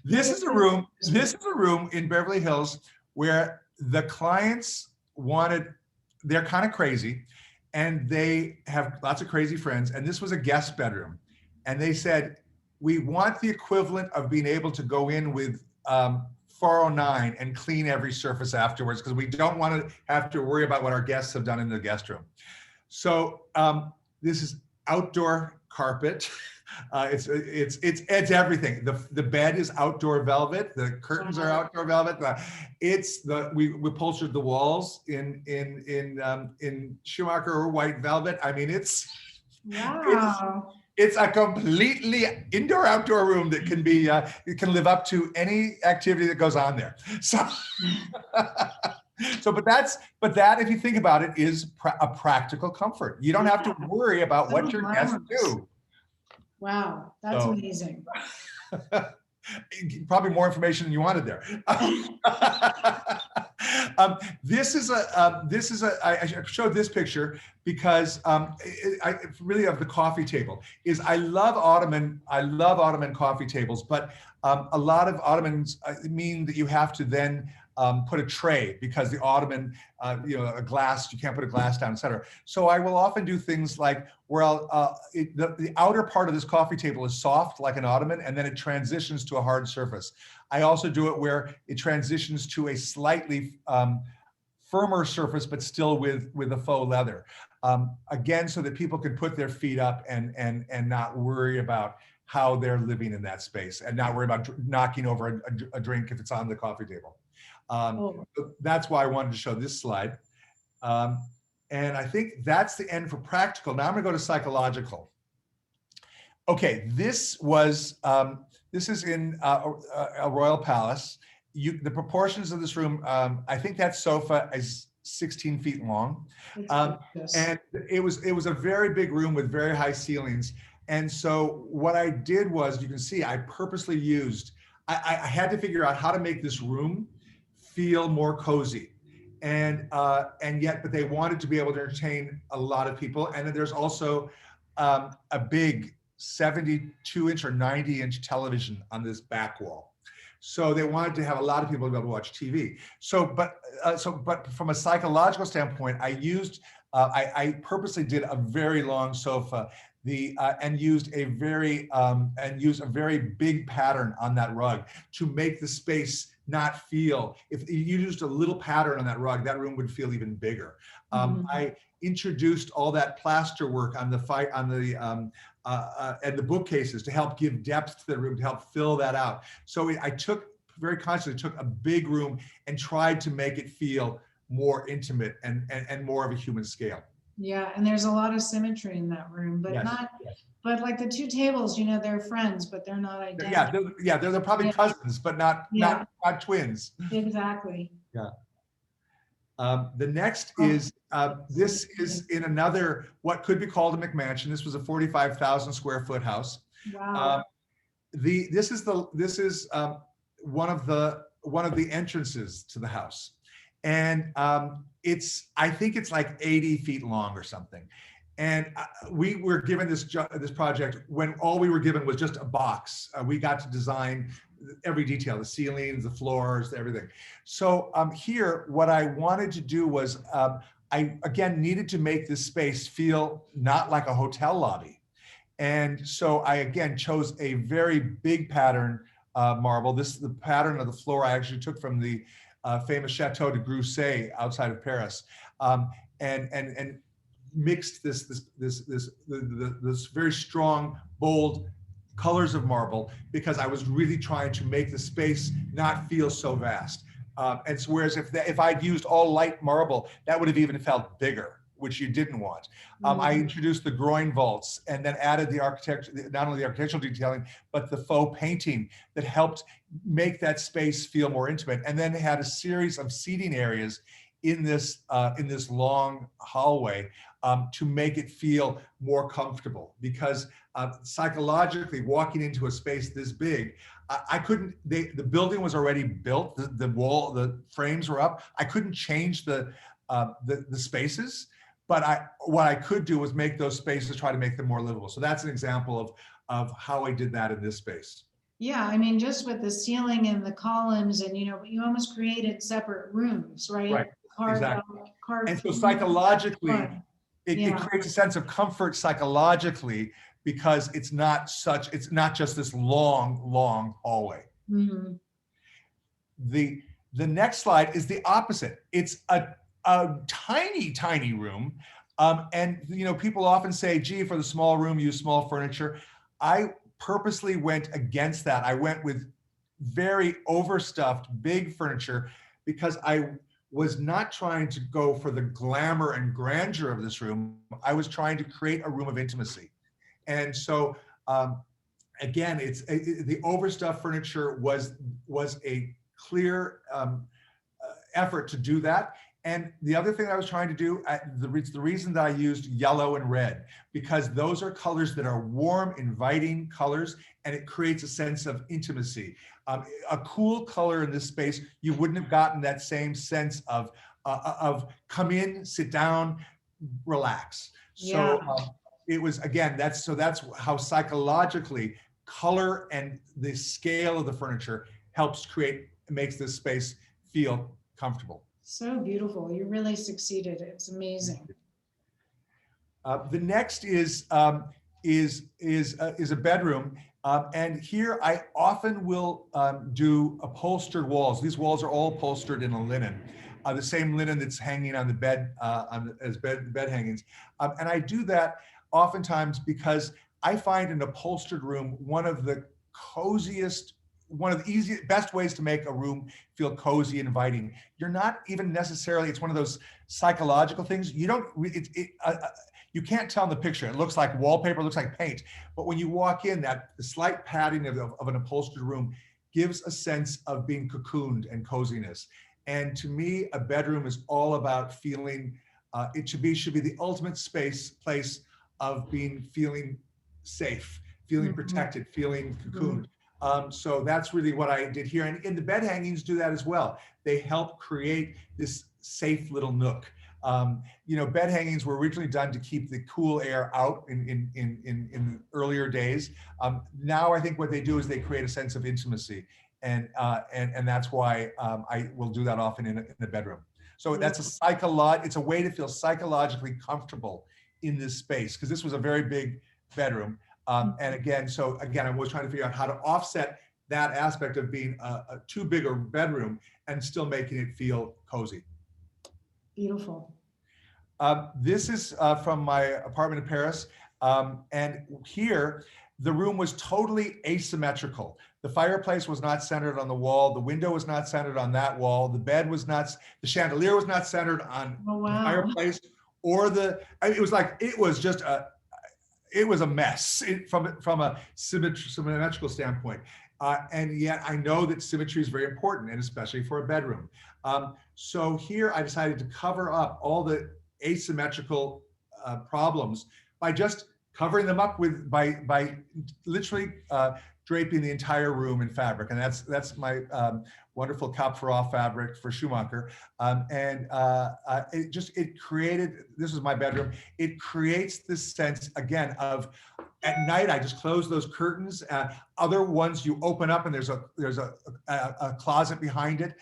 This is a room in Beverly Hills where the clients they're kind of crazy, and they have lots of crazy friends. And this was a guest bedroom. And they said, we want the equivalent of being able to go in with 409 and clean every surface afterwards, because we don't want to have to worry about what our guests have done in the guest room. So this is outdoor carpet. It's everything. The bed is outdoor velvet. The curtains are outdoor velvet. We upholstered the walls in Schumacher or white velvet. I mean, it's a completely indoor-outdoor room that can be it can live up to any activity that goes on there. So. But that, if you think about it, is a practical comfort. You don't have to worry about what your guests do. Wow, that's amazing. Probably more information than you wanted there. I showed this picture because really of the coffee table I love Ottoman coffee tables, but a lot of Ottomans mean that you have to then put a tray, because the Ottoman, a glass, you can't put a glass down, etc. So I will often do things like where the outer part of this coffee table is soft like an Ottoman, and then it transitions to a hard surface. I also do it where it transitions to a slightly firmer surface, but still with a faux leather. Again, so that people can put their feet up and not worry about how they're living in that space, and not worry about knocking over a drink if it's on the coffee table. So that's why I wanted to show this slide. And I think that's the end for practical. Now I'm going to go to psychological. Okay, this is in a royal palace. The proportions of this room, I think that sofa is 16 feet long. And it was a very big room with very high ceilings. And so what I did was, you can see, I purposely I had to figure out how to make this room feel more cozy, but they wanted to be able to entertain a lot of people. And then there's also a big 72-inch or 90-inch television on this back wall. So they wanted to have a lot of people to be able to watch TV. But from a psychological standpoint, I purposely did a very long sofa, and used a very big pattern on that rug to make the space not feel. If you used a little pattern on that rug, that room would feel even bigger. I introduced all that plaster work on the and the bookcases to help give depth to the room, to help fill that out. So I very consciously took a big room and tried to make it feel more intimate and more of a human scale. Yeah, and there's a lot of symmetry in that room, but but like the two tables, they're friends, but they're not identical. They're probably cousins, but not twins. Exactly. Yeah. The next is this is in another, what could be called a McMansion. This was a 45,000 square foot house. Wow. This is one of the entrances to the house. And I think it's like 80 feet long or something. And we were given this project when all we were given was just a box. We got to design every detail, the ceilings, the floors, everything. So here, what I wanted to do was, I again needed to make this space feel not like a hotel lobby. And so I again chose a very big pattern marble. This is the pattern of the floor I actually took from the famous Chateau de Grande outside of Paris, and mixed this very strong, bold colors of marble, because I was really trying to make the space not feel so vast. And so whereas if I'd used all light marble, that would have even felt bigger, which you didn't want. I introduced the groin vaults and then added the not only the architectural detailing, but the faux painting that helped make that space feel more intimate. And then had a series of seating areas in this long hallway to make it feel more comfortable. Because psychologically, walking into a space this big, I couldn't. The building was already built. The frames were up. I couldn't change the spaces. But what I could do was make those spaces, try to make them more livable. So that's an example of how I did that in this space. Yeah, I mean, just with the ceiling and the columns, and you almost created separate rooms, right? Right. Exactly. And so psychologically, it creates a sense of comfort psychologically, because it's not just this long hallway. Mm-hmm. The next slide is the opposite. It's a tiny room. And people often say, gee, for the small room, use small furniture. I purposely went against that. I went with very overstuffed, big furniture, because I was not trying to go for the glamour and grandeur of this room. I was trying to create a room of intimacy. And so, again, the overstuffed furniture was a clear effort to do that. And the other thing I was trying to do, the reason that I used yellow and red, because those are colors that are warm, inviting colors, and it creates a sense of intimacy. A cool color in this space, you wouldn't have gotten that same sense of come in, sit down, relax. So it was, again, that's how psychologically color and the scale of the furniture makes this space feel comfortable. So beautiful. You really succeeded. It's amazing. The next is a bedroom. And here I often will do upholstered walls. These walls are all upholstered in a linen, the same linen that's hanging on the bed, as bed hangings. And I do that oftentimes because I find an upholstered room one of the easiest, best ways to make a room feel cozy and inviting. You're not even necessarily, it's one of those psychological things. You can't tell in the picture. It looks like wallpaper, it looks like paint. But when you walk in, the slight padding of an upholstered room gives a sense of being cocooned and coziness. And to me, a bedroom is all about feeling, it should be the ultimate place of feeling safe, feeling protected, feling cocooned. So that's really what I did here. And the bed hangings do that as well. They help create this safe little nook. Bed hangings were originally done to keep the cool air out in earlier days. Now I think what they do is they create a sense of intimacy. And that's why I will do that often in a bedroom. So that's it's a way to feel psychologically comfortable in this space, because this was a very big bedroom. And again, I was trying to figure out how to offset that aspect of being a too big a bedroom and still making it feel cozy. Beautiful. This is from my apartment in Paris. And here, the room was totally asymmetrical. The fireplace was not centered on the wall. The window was not centered on that wall. The chandelier was not centered on the fireplace it was a mess from a symmetrical standpoint. And yet I know that symmetry is very important, and especially for a bedroom. So here I decided to cover up all the asymmetrical problems by just covering them up by literally draping the entire room in fabric. And that's my wonderful Cap Ferrat fabric for Schumacher. It created, this is my bedroom, it creates this sense, again, of At night, I just close those curtains. Other ones you open up and there's a closet behind it.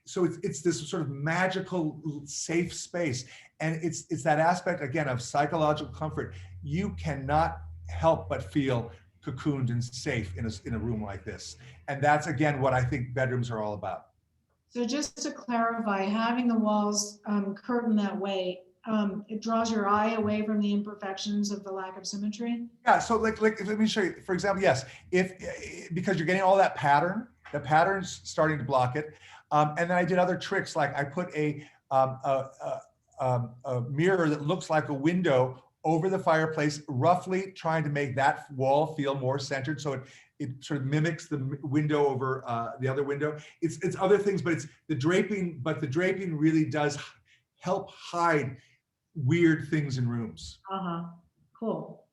So it's this sort of magical, safe space. And it's that aspect, again, of psychological comfort. You cannot help but feel cocooned and safe in a room like this. And that's, again, what I think bedrooms are all about. So just to clarify, having the walls curtained that way, it draws your eye away from the imperfections of the lack of symmetry? Yeah, so like let me show you, for example, yes, because you're getting all that pattern, the pattern's starting to block it. And then I did other tricks, like I put a mirror that looks like a window over the fireplace, roughly trying to make that wall feel more centered, so it sort of mimics the window over the other window. It's other things, but it's the draping, but the draping really does help hide weird things in rooms. Cool.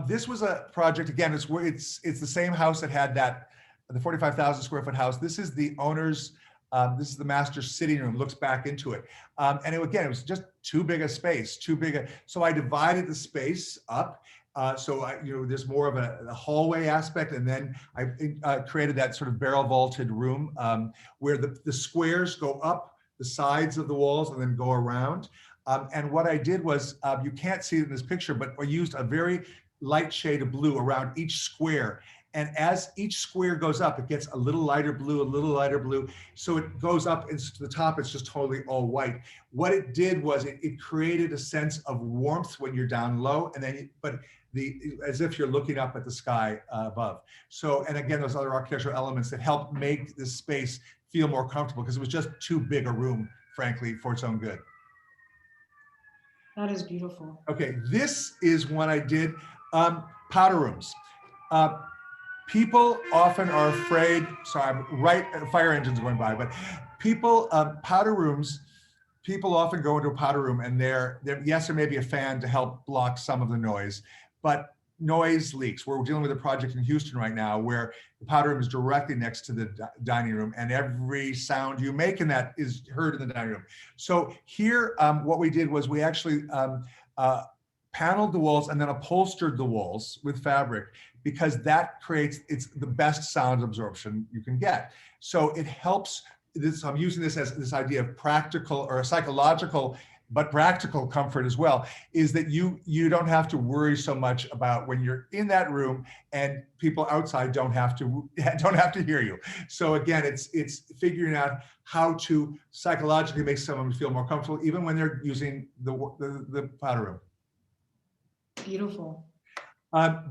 This was a project, again, it's the same house that had the 45,000 square foot house. This is the owner's, this is the master's sitting room, looks back into it. And again, it was just too big a space, so I divided the space up. So there's more of a hallway aspect, and then I created that sort of barrel vaulted room where the squares go up the sides of the walls and then go around. And what I did was, you can't see it in this picture, but I used a very light shade of blue around each square. And as each square goes up, it gets a little lighter blue, a little lighter blue. So it goes up and to the top, it's just totally all white. What it did was it created a sense of warmth when you're down low, and then, as if you're looking up at the sky above. So, and again, those other architectural elements that help make this space feel more comfortable, because it was just too big a room, frankly, for its own good. That is beautiful. Okay, this is one I did, powder rooms. People often are afraid, sorry, fire engines going by, but people, powder rooms, people often go into a powder room and yes, there may be a fan to help block some of the noise, but noise leaks. We're dealing with a project in Houston right now where the powder room is directly next to the dining room, and every sound you make in that is heard in the dining room. So here, what we did was we actually paneled the walls and then upholstered the walls with fabric, because that it's the best sound absorption you can get. So it helps this. I'm using this as this idea of practical or psychological, but practical comfort as well, is that you don't have to worry so much about when you're in that room and people outside don't have to hear you. So again, it's figuring out how to psychologically make someone feel more comfortable, even when they're using the powder room. Beautiful.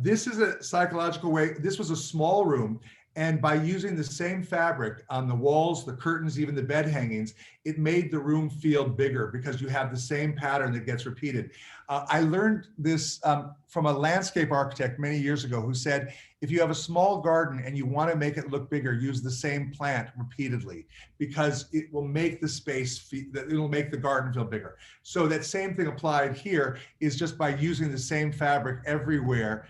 This is a psychological way. This was a small room, and by using the same fabric on the walls, the curtains, even the bed hangings, it made the room feel bigger because you have the same pattern that gets repeated. I learned this from a landscape architect many years ago who said, if you have a small garden and you want to make it look bigger, use the same plant repeatedly, because it will make the space, it'll make the garden feel bigger. So that same thing applied here, is just by using the same fabric everywhere,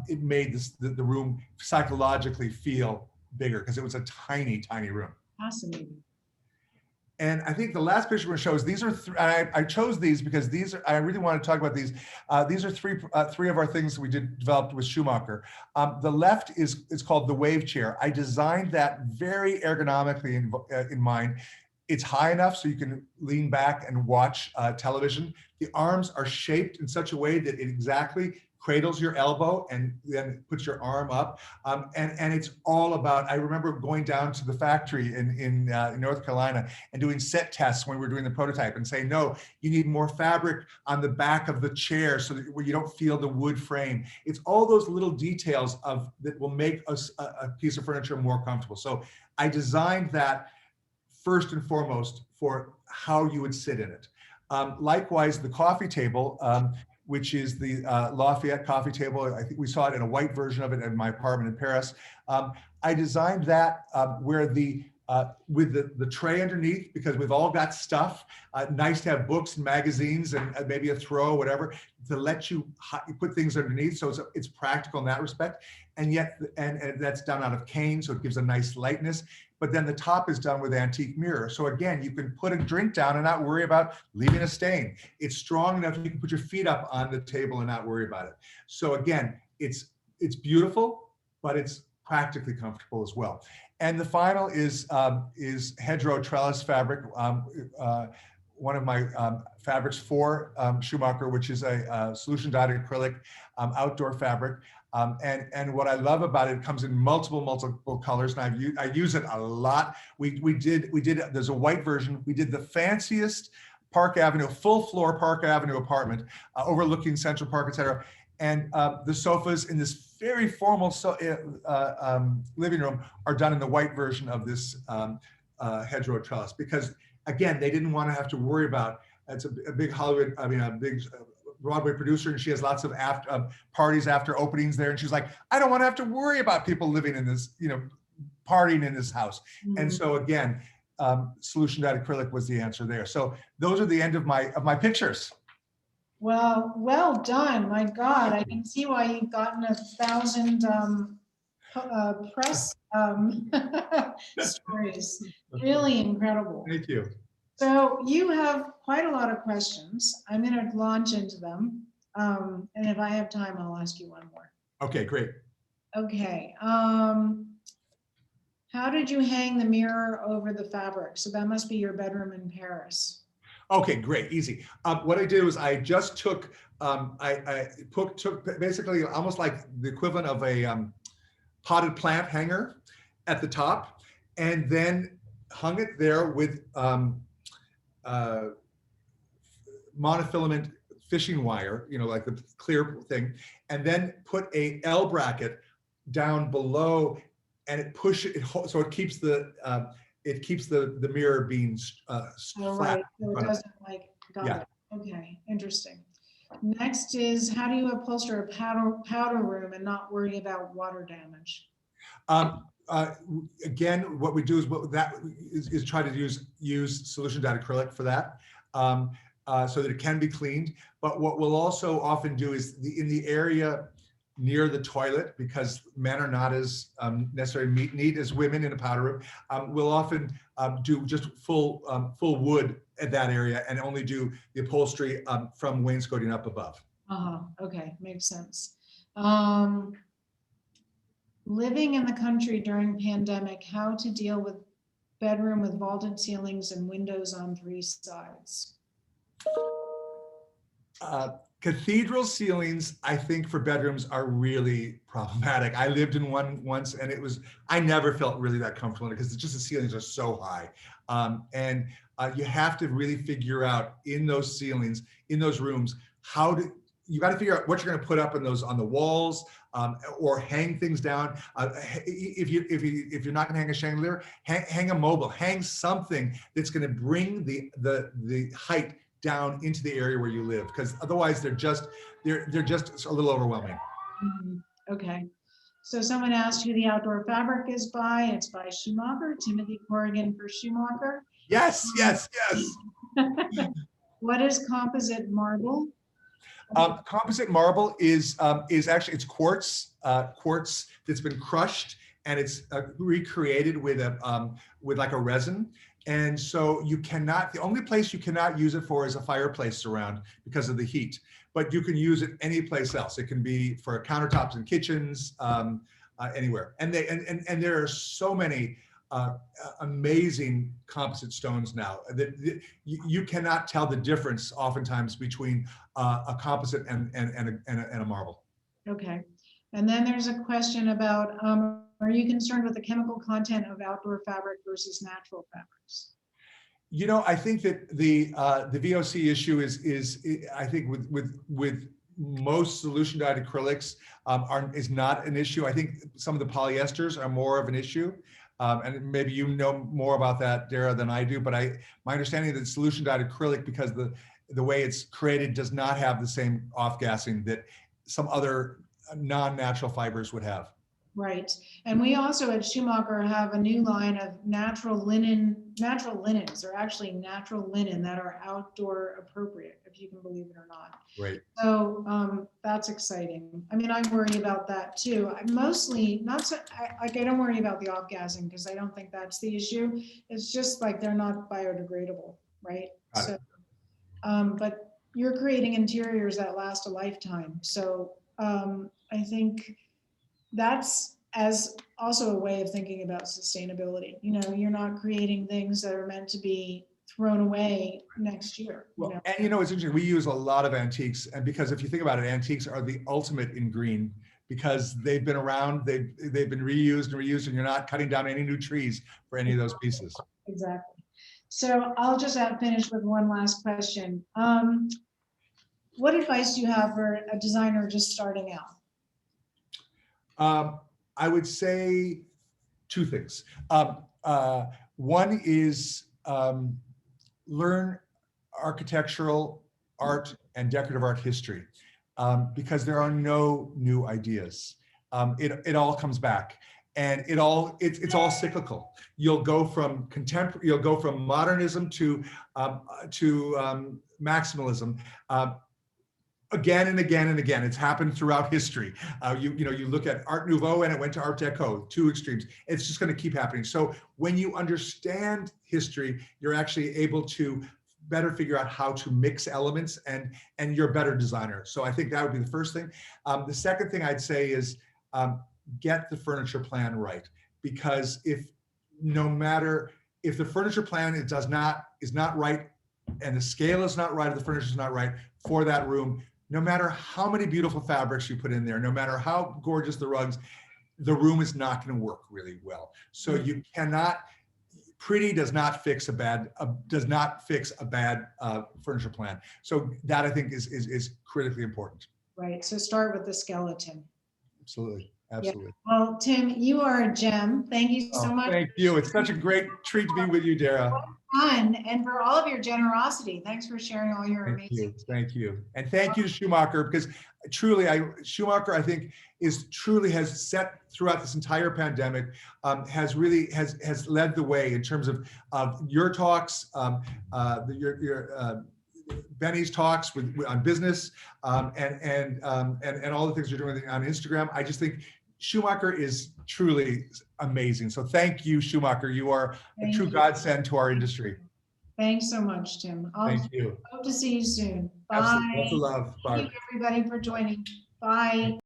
it made the room psychologically feel bigger, because it was a tiny, tiny room. Fascinating. And I think the last picture we're going to show is these are I chose these because I really want to talk about these. These are three of our things that we developed with Schumacher. The left is called the wave chair. I designed that very ergonomically in mind. It's high enough so you can lean back and watch television. The arms are shaped in such a way that it exactly cradles your elbow and then puts your arm up. And it's all about, I remember going down to the factory in North Carolina and doing set tests when we were doing the prototype and saying, no, you need more fabric on the back of the chair so that you don't feel the wood frame. It's all those little details that will make a piece of furniture more comfortable. So I designed that first and foremost for how you would sit in it. Likewise, the coffee table, which is the Lafayette coffee table. I think we saw it in a white version of it in my apartment in Paris. I designed that where the with the tray underneath, because we've all got stuff. Nice to have books and magazines and maybe a throw, whatever, to let you put things underneath. So it's practical in that respect. And yet, and that's done out of cane, so it gives a nice lightness. But then the top is done with antique mirror. So again, you can put a drink down and not worry about leaving a stain. It's strong enough you can put your feet up on the table and not worry about it. So again, it's beautiful, but it's practically comfortable as well. And the final is Hedro Trellis fabric, one of my fabrics for Schumacher, which is a solution dyed acrylic outdoor fabric. And what I love about it, it comes in multiple colors, and I use it a lot. We did. There's a white version. We did the fanciest Park Avenue, full floor Park Avenue apartment overlooking Central Park, etc. And the sofas in this very formal living room are done in the white version of this Hedro trellis, because again, they didn't want to have to worry about, it's a big Hollywood, a big Broadway producer, and she has lots of parties after openings there. And she's like, I don't want to have to worry about people living in this, partying in this house. Mm-hmm. And so again, solution dyed acrylic was the answer there. So those are the end of my pictures. Well done. My God, I can see why you've gotten 1,000 press stories. Really incredible. Thank you. So you have quite a lot of questions. I'm going to launch into them. And if I have time, I'll ask you one more. Okay, great. Okay. How did you hang the mirror over the fabric? So that must be your bedroom in Paris. Okay, great, easy. What I did was I just took, took basically almost like the equivalent of a potted plant hanger at the top, and then hung it there with monofilament fishing wire, like the clear thing, and then put a L bracket down below, and it so it keeps the mirror being flat. Right. So it doesn't got yeah. it. Okay, interesting. Next is, how do you upholster a powder room and not worry about water damage? Again, what we do is try to use solution dyed acrylic for that, so that it can be cleaned. But what we'll also often do is in the area near the toilet, because men are not as necessarily neat as women in a powder room, we'll often do just full wood at that area and only do the upholstery from wainscoting up above. Okay, makes sense. Living in the country during pandemic, how to deal with bedroom with vaulted ceilings and windows on 3 sides? Cathedral ceilings, I think, for bedrooms are really problematic. I lived in one once, and I never felt really that comfortable in it, because it's just the ceilings are so high. And you have to really figure out in those ceilings, in those rooms, you got to figure out what you're going to put up on the walls, or hang things down. If you're not going to hang a chandelier, hang a mobile, hang something that's going to bring the height down into the area where you live, because otherwise they're just a little overwhelming. Mm-hmm. Okay. So someone asked who the outdoor fabric is by. It's by Schumacher, Timothy Corrigan for Schumacher. Yes. What is composite marble? Composite marble is actually, it's quartz that's been crushed, and it's recreated with like a resin. And so the only place you cannot use it for is a fireplace surround because of the heat, but you can use it any place else. It can be for countertops and kitchens, anywhere. And there are so many amazing composite stones now that you cannot tell the difference oftentimes between a composite and a marble. Okay. And then there's a question about, are you concerned with the chemical content of outdoor fabric versus natural fabrics? I think that the VOC issue is I think with most solution dyed acrylics is not an issue. I think some of the polyesters are more of an issue. And maybe you know more about that, Dara, than I do, but my understanding is that solution dyed acrylic, because the way it's created, does not have the same off-gassing that some other non-natural fibers would have. Right. And we also at Schumacher have a new line of natural linens. They're actually natural linen that are outdoor appropriate, if you can believe it or not. Right. So that's exciting. I mean, I worry about that too. I mostly not so, I don't worry about the off-gassing because I don't think that's the issue. It's just like they're not biodegradable, right? Got So, it. but you're creating interiors that last a lifetime. So I think that's as also a way of thinking about sustainability. You know, you're not creating things that are meant to be thrown away next year. Well, and you know, it's interesting. We use a lot of antiques, and because if you think about it, antiques are the ultimate in green because they've been around, they've been reused and reused, and you're not cutting down any new trees for any of those pieces. Exactly. So I'll just finish with one last question. What advice do you have for a designer just starting out? I would say two things. One is learn architectural art and decorative art history because there are no new ideas. It all comes back, and it's all cyclical. You'll go from modernism to maximalism. Again and again and again. It's happened throughout history. You look at Art Nouveau and it went to Art Deco, two extremes. It's just going to keep happening. So when you understand history, you're actually able to better figure out how to mix elements, and you're a better designer. So I think that would be the first thing. The second thing I'd say is get the furniture plan right, because if the furniture plan is not right, and the scale is not right, or the furniture is not right for that room, no matter how many beautiful fabrics you put in there, no matter how gorgeous the rugs, the room is not going to work really well. So you cannot. Pretty does not fix a bad furniture plan. So that I think is critically important. Right. So start with the skeleton. Absolutely. Absolutely. Yeah. Well, Tim, you are a gem. Thank you so much. Thank you. It's such a great treat to be with you, Dara. Fun, and for all of your generosity. Thanks for sharing all your amazing. Thank you. And thank you to Schumacher, because truly, Schumacher, I think, has set throughout this entire pandemic, has led the way in terms of your talks, Benny's talks on business, and all the things you're doing on Instagram. I just think Schumacher is truly amazing. So thank you, Schumacher. You are a true godsend to our industry. Thanks so much, Tim. Thank you. Hope to see you soon. Bye. Absolutely. Lots of love. Bye. Thank you, everybody, for joining. Bye.